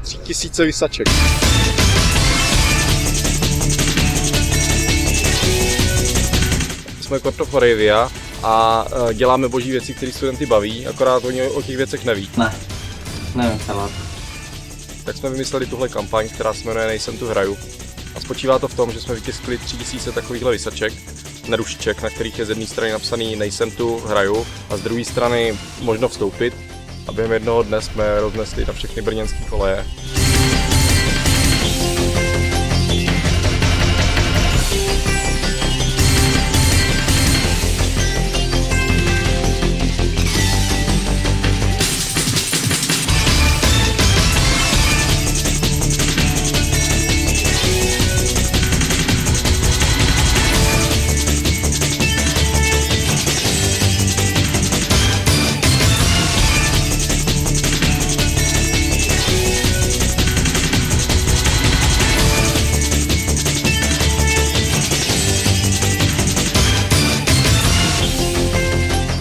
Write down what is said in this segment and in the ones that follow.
3000 vysaček. Jsme Court of Arabia a děláme boží věci, které studenty baví, akorát oni o těch věcech neví. Nevím celá. Tak jsme vymysleli tuhle kampaň, která se jmenuje Nejsem tu hraju. A spočívá to v tom, že jsme vytiskli 3000 takovýchhle vysaček, nerušiček, na kterých je z jedné strany napsaný Nejsem tu hraju a z druhé strany možno vstoupit. A během jednoho dne jsme roznesli na všechny brněnské koleje.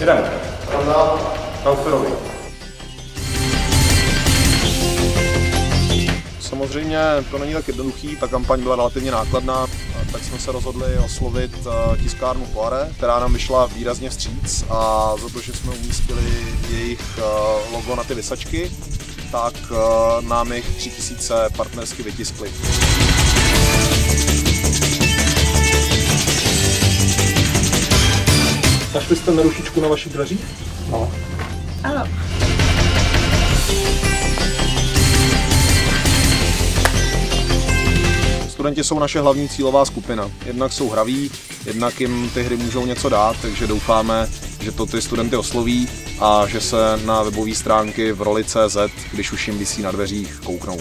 Jdeme. Kauferovi. Samozřejmě to není tak jednoduchý, ta kampaň byla relativně nákladná, tak jsme se rozhodli oslovit tiskárnu Poiré, která nám vyšla výrazně vstříc a za to, že jsme umístili jejich logo na ty vysačky, tak nám jich 3000 partnersky vytiskli. Našli jste nerušičku na vašich dveřích? No. Ano. Studenti jsou naše hlavní cílová skupina. Jednak jsou hraví, jednak jim ty hry můžou něco dát, takže doufáme, že to ty studenty osloví a že se na webové stránky v roli.cz, když už jim visí na dveřích, kouknou.